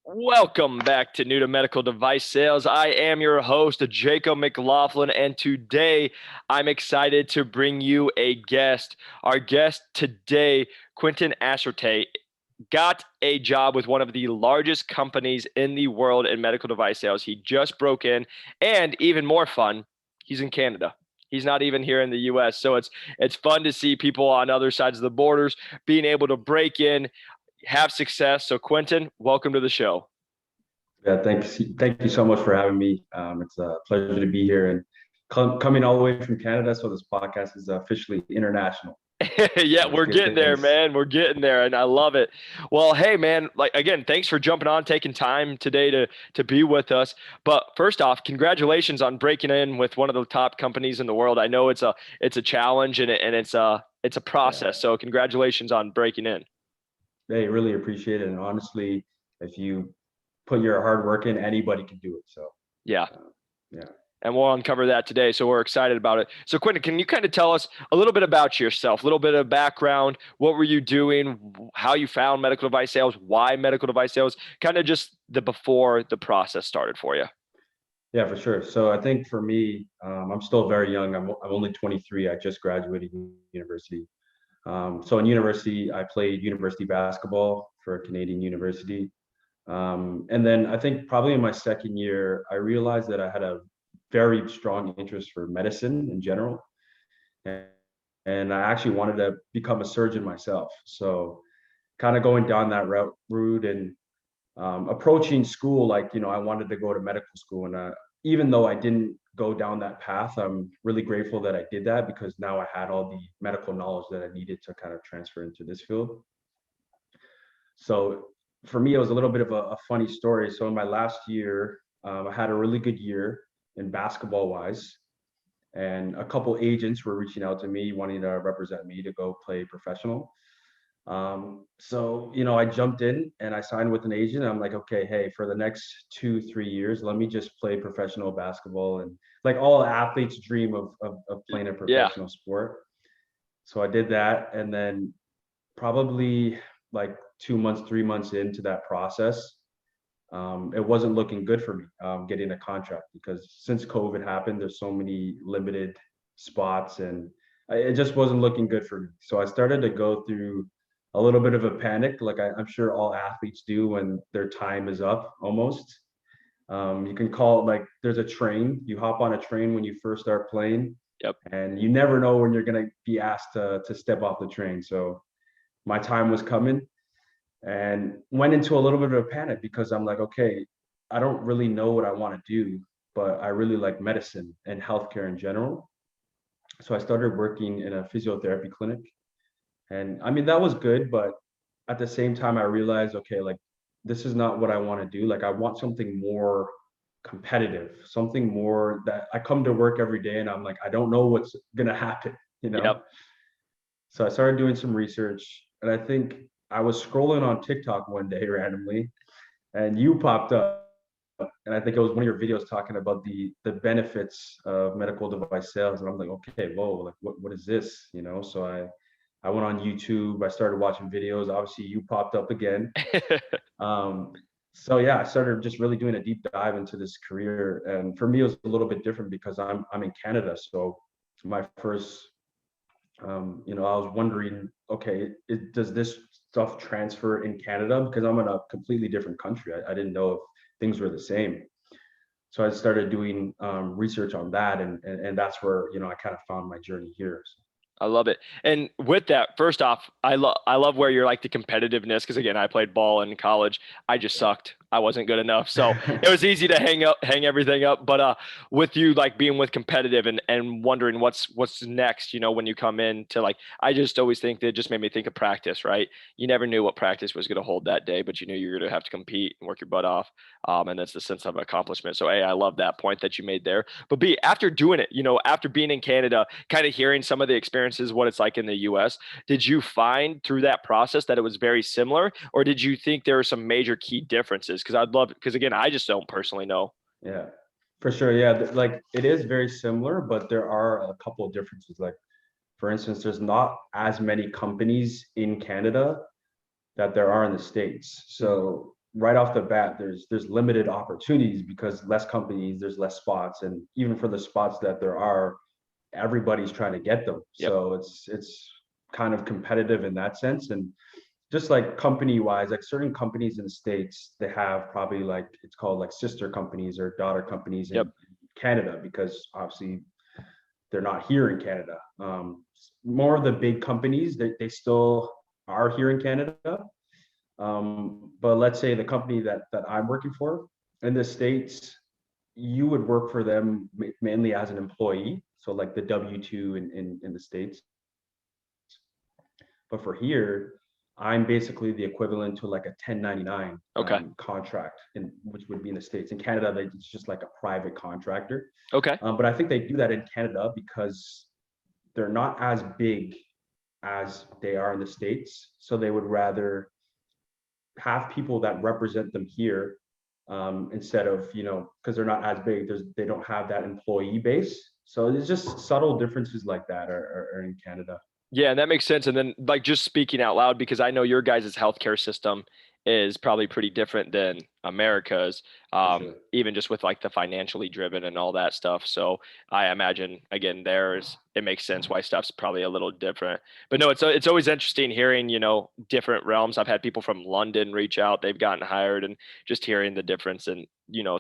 Welcome back to New to Medical Device Sales. I am your host, Jacob McLaughlin, and today I'm excited to bring you a guest. Our guest today, Quintin Ashitei, got a job with one of the largest companies in the world in medical device sales. He just broke in, and even more fun, he's in Canada. He's not even here in the US. So it's fun to see people on other sides of the borders being able to break in, have success. So Quintin, welcome to the show. Yeah, thank you so much for having me. It's a pleasure to be here and coming all the way from Canada. So this podcast is officially international. Yeah, So it's we're good getting there, things. man. We're getting there, and I love it. Well, hey, man, like again, thanks for jumping on, taking time today to be with us. But first off, congratulations on breaking in with one of the top companies in the world. I know it's a challenge and it's a Yeah, process. So congratulations on breaking in. they really appreciate it. And honestly, if you put your hard work in, anybody can do it. So Yeah. uh, yeah. And we'll uncover that today. So we're excited about it. So Quentin, can you kind of tell us a little bit about yourself, a little bit of background? What were you doing? How you found medical device sales? Why medical device sales? Kind of just the before the process started for you. Yeah, for sure. So I think for me, I'm still very young. I'm only 23. I just graduated university. So in university, I played university basketball for a Canadian university. And then I think probably in my second year, I realized that I had a very strong interest for medicine in general. And, and I actually wanted to become a surgeon myself. So kind of going down that route and approaching school, like, I wanted to go to medical school. And even though I didn't go down that path, I'm really grateful that I did that because now I had all the medical knowledge that I needed to kind of transfer into this field. So for me, it was a little bit of a funny story. So in my last year, I had a really good year in basketball wise, and a couple agents were reaching out to me wanting to represent me to go play professional. So I jumped in and I signed with an agent. I'm like, okay, hey, for the next 2, 3 years, let me just play professional basketball, and like all athletes dream of playing a Yeah. professional sport. So I did that, and then probably like 2 months, 3 months into that process, it wasn't looking good for me getting a contract because since COVID happened, there's so many limited spots, and it just wasn't looking good for me. So I started to go through a little bit of a panic, like I'm sure all athletes do when their time is up almost. You can call it like there's a train. You hop on a train when you first start playing, Yep. and you never know when you're going to be asked to step off the train. So my time was coming and went into a little bit of a panic because I'm like, okay, I don't really know what I want to do, but I really like medicine and healthcare in general. So I started working in a physiotherapy clinic. And I mean, that was good, but at the same time, I realized, okay, like this is not what I want to do. Like, I want something more competitive, something more that I come to work every day and I'm like, I don't know what's going to happen, you Yep. know? So I started doing some research, and I think I was scrolling on TikTok one day randomly, and you popped up. And I think it was one of your videos talking about the benefits of medical device sales. And I'm like, okay, whoa, like what is this? So I went on YouTube, I started watching videos. Obviously, you popped up again. Um, so yeah, I started just really doing a deep dive into this career. And for me, it was a little bit different because I'm in Canada. So my first I was wondering, okay, does this stuff transfer in Canada? Because I'm in a completely different country. I didn't know if things were the same. So I started doing research on that, and that's where I kind of found my journey here. So, I love it. And with that, first off, I love where you're like the competitiveness because again, I played ball in college. I just sucked. I wasn't good enough. So it was easy to hang everything up. But with you like being with competitive and wondering what's next, when you come in to like I just always think that it just made me think of practice, right? You never knew what practice was going to hold that day, but you knew you were going to have to compete and work your butt off. And that's the sense of accomplishment. So A, I love that point that you made there. But B, after doing it, after being in Canada, kind of hearing some of the experiences, what it's like in the US, did you find through that process that it was very similar, or did you think there were some major key differences? Because again, I just don't personally know. yeah, for sure. Yeah, like it is very similar, but there are a couple of differences. Like, for instance, there's not as many companies in Canada that there are in the States. So right off the bat, there's limited opportunities because less companies, there's less spots, and even for the spots that there are, everybody's trying to get them. Yep. So it's kind of competitive in that sense. And just like company wise, like certain companies in the States, they have probably like it's called like sister companies or daughter companies Yep. in Canada because obviously they're not here in Canada. More of the big companies, they still are here in Canada. But let's say the company that I'm working for in the States, you would work for them mainly as an employee. So like the W-2 in the States. But for here, I'm basically the equivalent to like a 1099 Okay. contract, which would be in the States. In Canada, it's just like a private contractor. Okay. But I think they do that in Canada because they're not as big as they are in the States. So they would rather have people that represent them here instead of, because they're not as big, they don't have that employee base. So it's just subtle differences like that are in Canada. Yeah, and that makes sense. And then like just speaking out loud, because I know your guys' healthcare system is probably pretty different than America's, For sure. even just with like the financially driven and all that stuff. So I imagine again, it makes sense why stuff's probably a little different. But no, it's always interesting hearing, different realms. I've had people from London reach out, they've gotten hired, and just hearing the difference and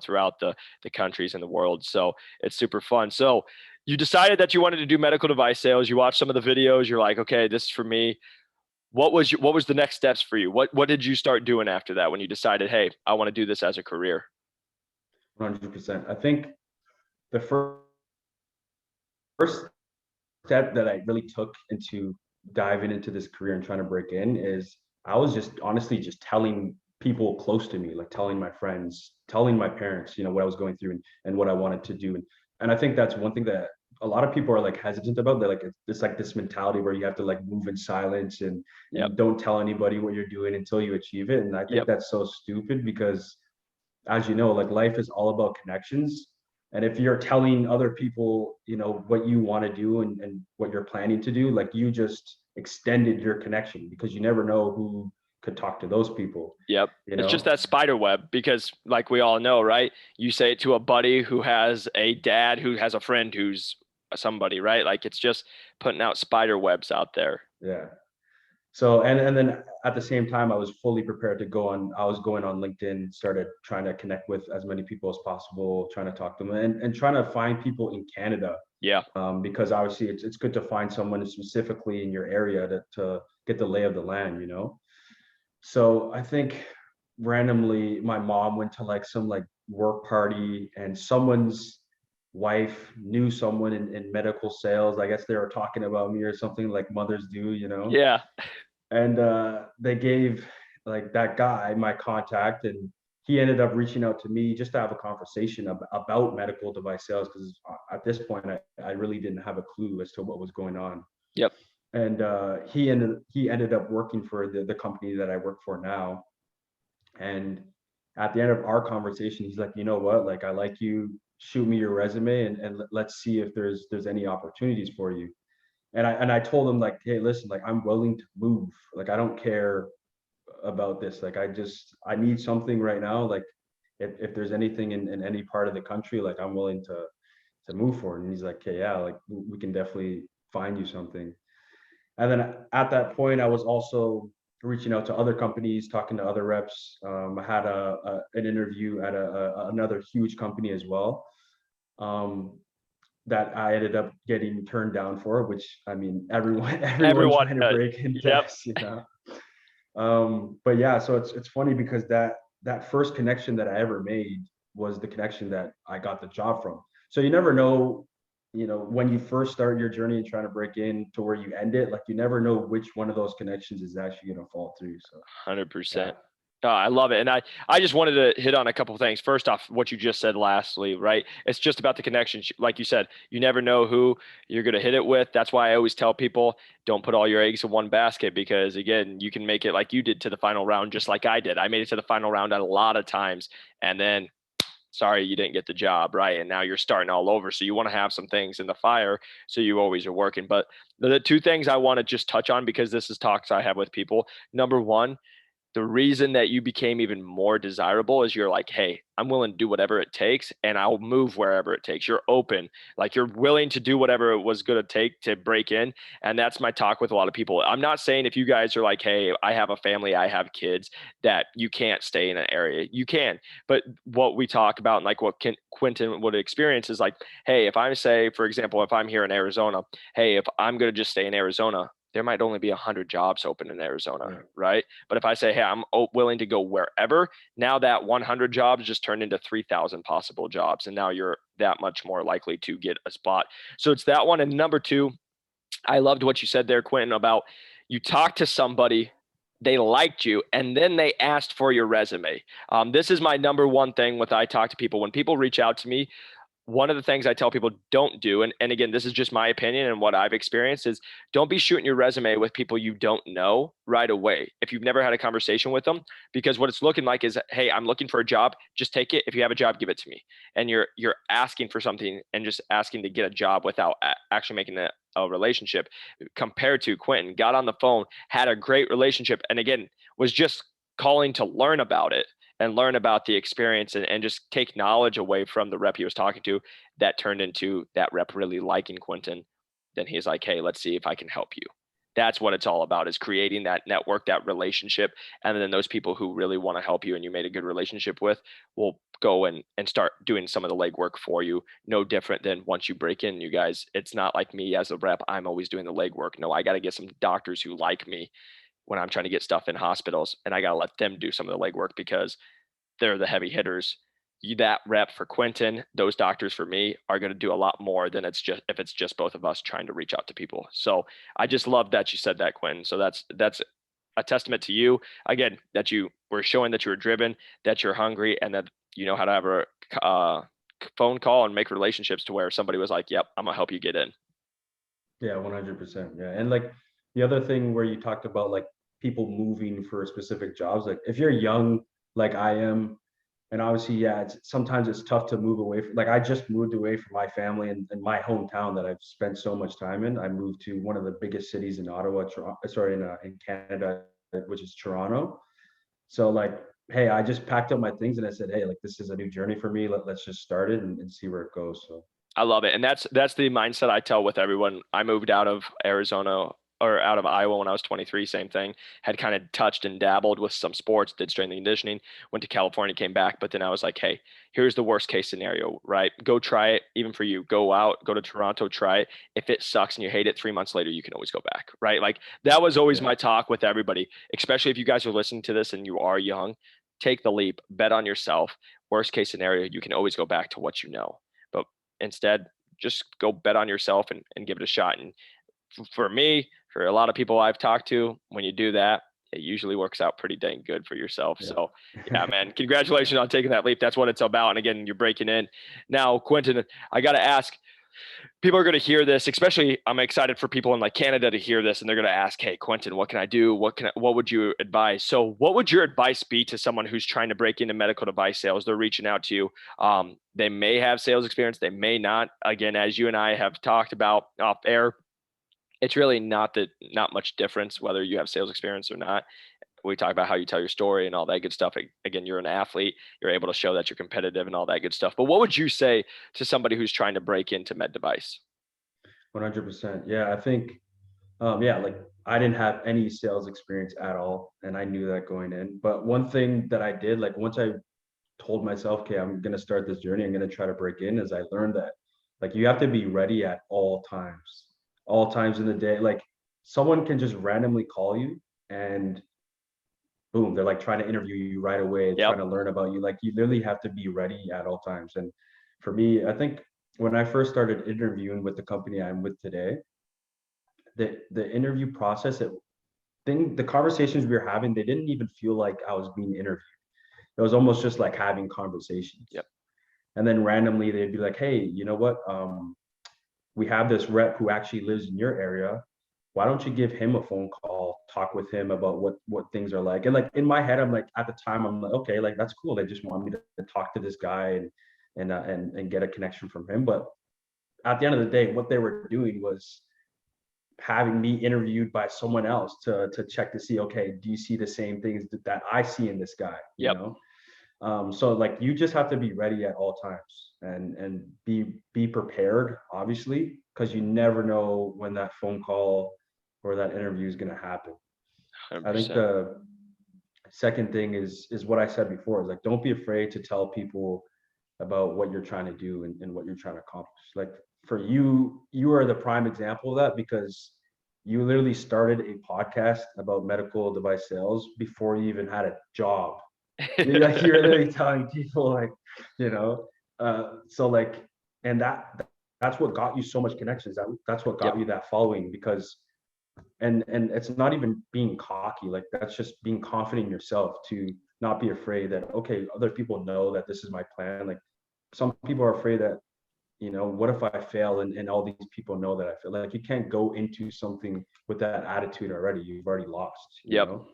throughout the countries in the world. So it's super fun. So you decided that you wanted to do medical device sales. You watched some of the videos. You're like, okay, this is for me. What was the next steps for you? What did you start doing after that when you decided, hey, I want to do this as a career? 100%. I think the first step that I really took into diving into this career and trying to break in is I was just honestly just telling people close to me, like telling my friends, telling my parents, what I was going through and what I wanted to do. And I think that's one thing that a lot of people are like hesitant about. They're like, it's like this mentality where you have to like move in silence and Yep. don't tell anybody what you're doing until you achieve it. And I think Yep. that's so stupid because as you know, like life is all about connections. And if you're telling other people, what you want to do and what you're planning to do, like you just extended your connection because you never know who could talk to those people. Yep. It's just that spider web because like we all know, right? You say it to a buddy who has a dad who has a friend who's somebody, right? Like it's just putting out spider webs out there. Yeah. So and then at the same time, I was fully prepared to I was going on LinkedIn, started trying to connect with as many people as possible, trying to talk to them and trying to find people in Canada. Yeah. Because obviously it's good to find someone specifically in your area to get the lay of the land. So I think randomly my mom went to like some like work party and someone's wife knew someone in medical sales. I guess they were talking about me or something like mothers do. Yeah. And they gave like that guy my contact and he ended up reaching out to me just to have a conversation about medical device sales because at this point I really didn't have a clue as to what was going on. Yep. And he ended up working for the company that I work for now. And at the end of our conversation, he's like, you know what, like I like you, shoot me your resume and let's see if there's any opportunities for you. And I told him like, hey, listen, like I'm willing to move. Like I don't care about this. Like I need something right now. Like if there's anything in any part of the country, like I'm willing to move for it. And he's like, okay, yeah, like we can definitely find you something. And then at that point, I was also reaching out to other companies, talking to other reps. I had an interview at another huge company as well. That I ended up getting turned down for, which I mean, everyone Everyone trying to does. break into Yep. this. But yeah, so it's funny because that first connection that I ever made was the connection that I got the job from. So you never know, when you first start your journey and trying to break in to where you end it, like you never know which one of those connections is actually going to fall through. So 100%. yeah. Oh, I love it. And I just wanted to hit on a couple of things. First off, what you just said lastly, right? It's just about the connections. Like you said, you never know who you're going to hit it with. That's why I always tell people don't put all your eggs in one basket because, again, you can make it like you did to the final round, just like I did. I made it to the final round a lot of times. And then, sorry, you didn't get the job, right? And now you're starting all over. So you want to have some things in the fire so you always are working. But the two things I want to just touch on because this is talks I have with people. Number one, the reason that you became even more desirable is you're like, hey, I'm willing to do whatever it takes and I'll move wherever it takes. You're open, like you're willing to do whatever it was going to take to break in. And that's my talk with a lot of people. I'm not saying if you guys are like, hey, I have a family, I have kids, that you can't stay in an area. You can. But what we talk about and like what Quintin would experience is like, hey, if I say, for example, if I'm here in Arizona, hey, if I'm going to just stay in Arizona, there might only be 100 jobs open in Arizona, Yeah. right? But if I say, hey, I'm willing to go wherever, now that 100 jobs just turned into 3,000 possible jobs. And now you're that much more likely to get a spot. So it's that one. And number two, I loved what you said there, Quintin, about you talked to somebody, they liked you, and then they asked for your resume. This is my number one thing with I talk to people. When people reach out to me, one of the things I tell people don't do, and again, this is just my opinion and what I've experienced, is don't be shooting your resume with people you don't know right away. If you've never had a conversation with them, because what it's looking like is, hey, I'm looking for a job, just take it. If you have a job, give it to me. And you're asking for something and just asking to get a job without actually making a relationship. Compared to Quintin, got on the phone, had a great relationship, and again, was just calling to learn about it and learn about the experience and just take knowledge away from the rep he was talking to. That turned into that rep really liking Quintin. Then he's like, hey, let's see if I can help you. That's what it's all about, is creating that network, that relationship. And then those people who really want to help you and you made a good relationship with will go and start doing some of the legwork for you. No different than once you break in, you guys, it's not like me as a rep, I'm always doing the legwork. No, I got to get some doctors who like me when I'm trying to get stuff in hospitals, and I got to let them do some of the legwork because they're the heavy hitters. That rep for Quintin, those doctors for me are going to do a lot more than it's just if it's just both of us trying to reach out to people. So I just love that you said that, Quintin. So that's a testament to you again, that you were showing that you were driven, that you're hungry, and that you know how to have a phone call and make relationships to where somebody was like, "Yep, I'm gonna help you get in." Yeah, 100%. Yeah. And like the other thing where you talked about like people moving for specific jobs, like if you're young, like I am, and obviously, yeah, sometimes it's tough to move away from, like I just moved away from my family and my hometown that I've spent so much time in. I moved to one of the biggest cities in Ottawa, sorry, in Canada, which is Toronto. So like, hey, I just packed up my things and I said, hey, like this is a new journey for me. Let's just start it and see where it goes. So I love it. And that's the mindset I tell with everyone. I moved out of Arizona or out of Iowa when I was 23, same thing. Had kind of touched and dabbled with some sports, did strength and conditioning, went to California, came back, but then I was like, hey, here's the worst case scenario, right? Go try it. Even for you, go out, go to Toronto, try it. If it sucks and you hate it 3 months later, you can always go back, right? Like that was always yeah. my talk with everybody, especially if you guys are listening to this and you are young, take the leap, bet on yourself. Worst case scenario, you can always go back to what you know. But instead, just go bet on yourself and give it a shot. And for me, for a lot of people I've talked to, when you do that, it usually works out pretty dang good for yourself. So yeah, Yeah. man, congratulations on taking that leap. That's what it's about. And again, you're breaking in. Now, Quintin, I got to ask, people are going to hear this, especially I'm excited for people in like Canada to hear this, and they're going to ask, hey, Quintin, what can I do? What would you advise? So what would your advice be to someone who's trying to break into medical device sales? They're reaching out to you. They may have sales experience. They may not. Again, as you and I have talked about off air, it's really not much difference whether you have sales experience or not. We talk about how you tell your story and all that good stuff. Again, you're an athlete. You're able to show that you're competitive and all that good stuff. But what would you say to somebody who's trying to break into med device? 100%. Yeah, I think, yeah, like I didn't have any sales experience at all, and I knew that going in. But one thing that I did, like once I told myself, okay, I'm gonna start this journey, I'm gonna try to break in, is I learned that like you have to be ready at all times in the day. Like someone can just randomly call you and boom, they're like trying to interview you right away, Yep. trying to learn about you. Like you literally have to be ready at all times. And for me, I think when I first started interviewing with the company I'm with today, the interview process, the conversations we were having, they didn't even feel like I was being interviewed. It was almost just like having conversations. Yep. And then randomly they'd be like, hey, you know what? We have this rep who actually lives in your area. Why don't you give him a phone call, talk with him about what things are like? And like in my head, I'm like, at the time, I'm like, okay, like that's cool. They just want me to talk to this guy and get a connection from him. But at the end of the day, what they were doing was having me interviewed by someone else to check to see, okay, do you see the same things that I see in this guy, you Yep. know? So like you just have to be ready at all times and be prepared, obviously, because you never know when that phone call or that interview is going to happen. I think 100%. the second thing is what I said before, is like don't be afraid to tell people about what you're trying to do and what you're trying to accomplish. Like for you, you are the prime example of that, because you literally started a podcast about medical device sales before you even had a job. You're literally telling people like, you know, so like, and that's what got you so much connections. That's what got Yep. you that following, because and it's not even being cocky, like that's just being confident in yourself to not be afraid that, okay, other people know that this is my plan. Like some people are afraid that, you know, what if I fail and all these people know that I fail? Like you can't go into something with that attitude already. You've already lost, you Yep. know?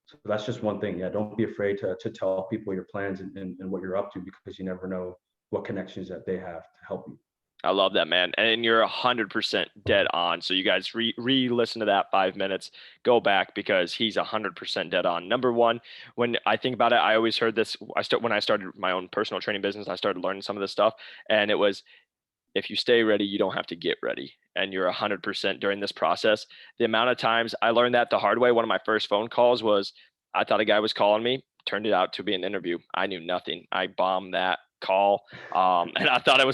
So that's just one thing. Yeah, don't be afraid to tell people your plans and what you're up to, because you never know what connections that they have to help you. I love that, man. And you're 100% dead on. So you guys re-listen to that 5 minutes, go back, because he's 100% dead on. Number one, when I think about it, I always heard this. When I started my own personal training business, I started learning some of this stuff, and it was, if you stay ready, you don't have to get ready. And you're 100% during this process. The amount of times I learned that the hard way, one of my first phone calls was, I thought a guy was calling me, turned it out to be an interview. I knew nothing. I bombed that call. And I thought it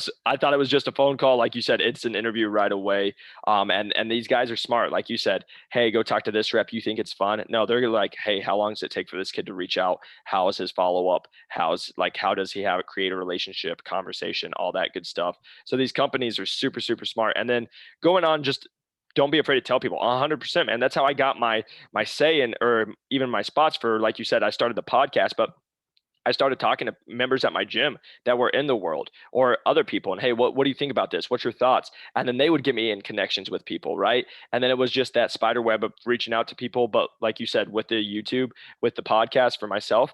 was just a phone call. Like you said, it's an interview right away. And these guys are smart. Like you said, hey, go talk to this rep. You think it's fun? No, they're like, hey, how long does it take for this kid to reach out? How is his follow up? How does he create a relationship, conversation, all that good stuff. So these companies are super, super smart. And then going on, just don't be afraid to tell people. 100%, man. That's how I got my say in, or even my spots for, like you said, I started the podcast, but I started talking to members at my gym that were in the world, or other people, and hey, what do you think about this? What's your thoughts? And then they would get me in connections with people, right? And then it was just that spider web of reaching out to people. But like you said, with the YouTube, with the podcast for myself,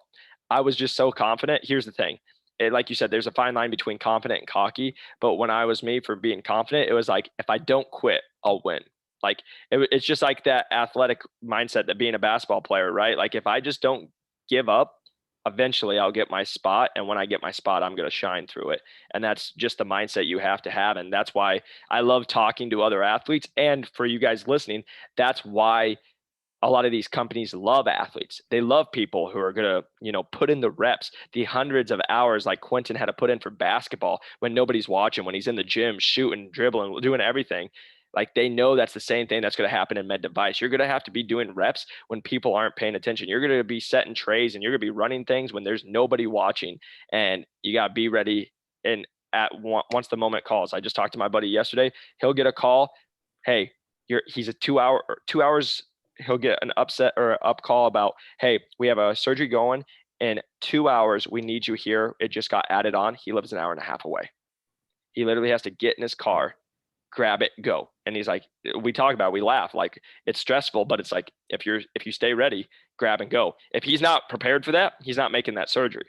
I was just so confident. Here's the thing. Like you said, there's a fine line between confident and cocky. But when I was me for being confident, it was like, if I don't quit, I'll win. Like it's just like that athletic mindset, that being a basketball player, right? Like if I just don't give up, eventually I'll get my spot. And when I get my spot, I'm going to shine through it. And that's just the mindset you have to have. And that's why I love talking to other athletes. And for you guys listening, that's why a lot of these companies love athletes. They love people who are going to, put in the reps, the hundreds of hours like Quintin had to put in for basketball when nobody's watching, when he's in the gym, shooting, dribbling, doing everything. Like they know that's the same thing that's going to happen in med device. You're going to have to be doing reps when people aren't paying attention. You're going to be setting trays and you're going to be running things when there's nobody watching, and you got to be ready. And once the moment calls, I just talked to my buddy yesterday. He'll get a call. Hey, he's a 2 hours. He'll get an upset or up call about, hey, we have a surgery going in 2 hours. We need you here. It just got added on. He lives an hour and a half away. He literally has to get in his car, grab it, go. And he's like, we talk about, we laugh, like it's stressful, but it's like, if you stay ready, grab and go. If he's not prepared for that, he's not making that surgery.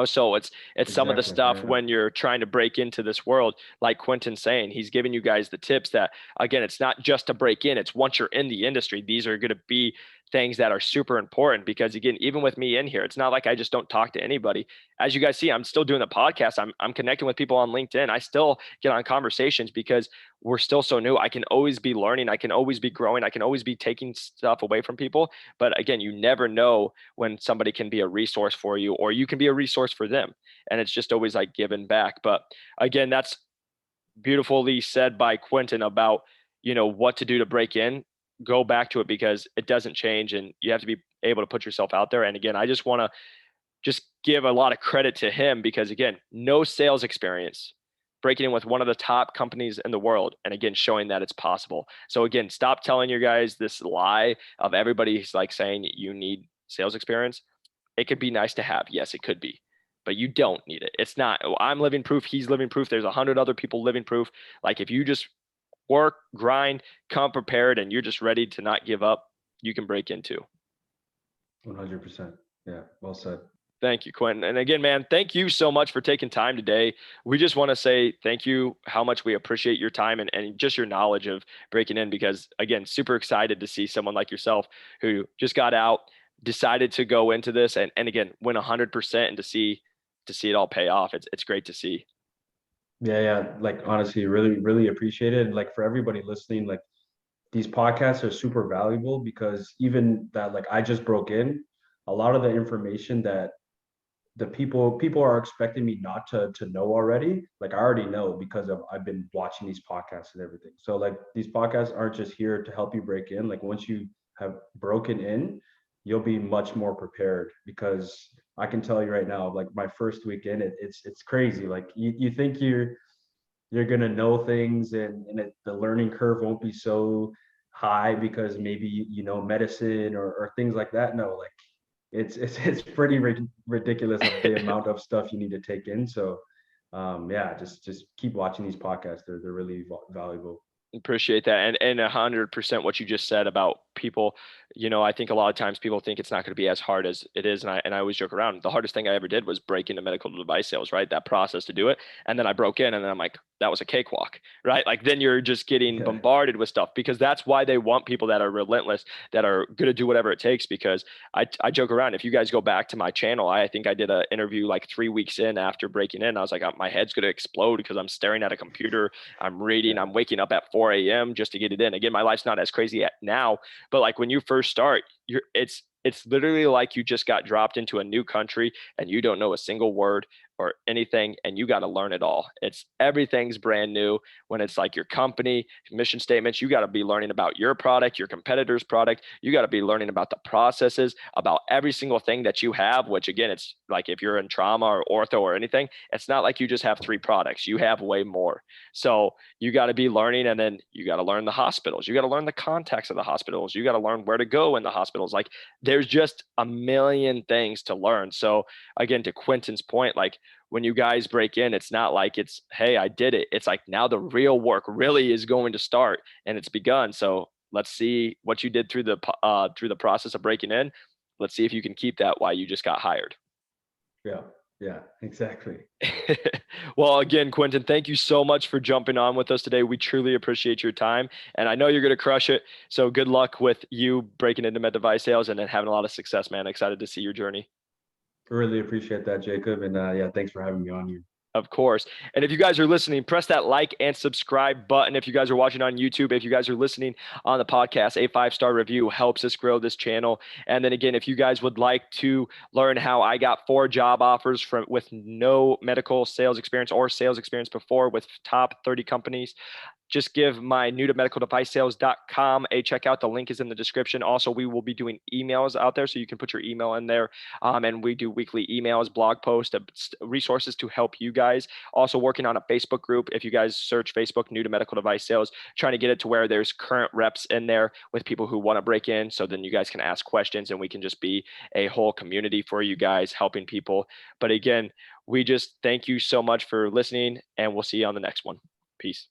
So it's some of the Exactly. stuff Yeah. when you're trying to break into this world, like Quintin's saying, he's giving you guys the tips that, again, it's not just to break in. It's once you're in the industry, these are going to be things that are super important, because again, even with me in here, it's not like I just don't talk to anybody. As you guys see, I'm still doing the podcast. I'm connecting with people on LinkedIn. I still get on conversations because we're still so new. I can always be learning. I can always be growing. I can always be taking stuff away from people. But again, you never know when somebody can be a resource for you, or you can be a resource for them. And it's just always like giving back. But again, that's beautifully said by Quintin about, what to do to break in. Go back to it, because it doesn't change, and you have to be able to put yourself out there. And again, I just want to just give a lot of credit to him, because again, no sales experience, breaking in with one of the top companies in the world, and again, showing that it's possible. So again, stop telling your guys this lie of everybody's like saying you need sales experience. It could be nice to have. Yes, it could be, but you don't need it. It's not, I'm living proof. He's living proof. There's 100 other people living proof. Like if you just work, grind, come prepared, and you're just ready to not give up, you can break into. 100%. Yeah. Well said. Thank you, Quentin. And again, man, thank you so much for taking time today. We just want to say thank you, how much we appreciate your time and just your knowledge of breaking in, because again, super excited to see someone like yourself who just got out, decided to go into this and again, win 100% and to see it all pay off. It's great to see. Yeah, yeah. Like honestly, really, really appreciate it. Like for everybody listening, like these podcasts are super valuable because even that, like I just broke in, a lot of the information that the people are expecting me not to know already, like I already know because of I've been watching these podcasts and everything. So like these podcasts aren't just here to help you break in. Like once you have broken in, you'll be much more prepared because I can tell you right now, like my first week in it's crazy. Like you think you're gonna know things and the learning curve won't be so high because maybe you know medicine or things like that. No, like it's pretty ridiculous of the amount of stuff you need to take in. So yeah, just keep watching these podcasts. They're really valuable. Appreciate that. And 100% what you just said about people, I think a lot of times people think it's not going to be as hard as it is. And I always joke around. The hardest thing I ever did was break into medical device sales, right? That process to do it. And then I broke in and then I'm like, that was a cakewalk, right? Like then you're just getting Yeah. bombarded with stuff, because that's why they want people that are relentless, that are going to do whatever it takes. Because I joke around. If you guys go back to my channel, I think I did an interview like 3 weeks in after breaking in. I was like, my head's going to explode because I'm staring at a computer. I'm reading, Yeah. I'm waking up at 4 a.m. just to get it in. Again, my life's not as crazy now, but like when you first start, it's literally like you just got dropped into a new country and you don't know a single word or anything, and you got to learn it all. It's everything's brand new. When it's like your company mission statements, you got to be learning about your product, your competitor's product. You got to be learning about the processes, about every single thing that you have, which again, it's like if you're in trauma or ortho or anything, it's not like you just have 3 products. You have way more. So you got to be learning, and then you got to learn the hospitals. You got to learn the contacts of the hospitals. You got to learn where to go in the hospitals. Like there's just a million things to learn. So again, to Quintin's point, like when you guys break in, it's not like it's, hey, I did it. It's like now the real work really is going to start and it's begun. So let's see what you did through the process of breaking in. Let's see if you can keep that while you just got hired. Yeah. Yeah. Exactly. Well, again, Quintin, thank you so much for jumping on with us today. We truly appreciate your time, and I know you're going to crush it. So good luck with you breaking into med device sales and then having a lot of success, man. Excited to see your journey. Really appreciate that, Jacob. And yeah, thanks for having me on here. Of course. And if you guys are listening, press that like and subscribe button. If you guys are watching on YouTube, if you guys are listening on the podcast, a 5-star review helps us grow this channel. And then again, if you guys would like to learn how I got 4 job offers with no medical sales experience or sales experience before with top 30 companies, just give my new to medicaldevicesales.com a check out. The link is in the description. Also, we will be doing emails out there, so you can put your email in there. And we do weekly emails, blog posts, resources to help you guys. Also working on a Facebook group. If you guys search Facebook, new to medical device sales, trying to get it to where there's current reps in there with people who want to break in. So then you guys can ask questions and we can just be a whole community for you guys helping people. But again, we just thank you so much for listening, and we'll see you on the next one. Peace.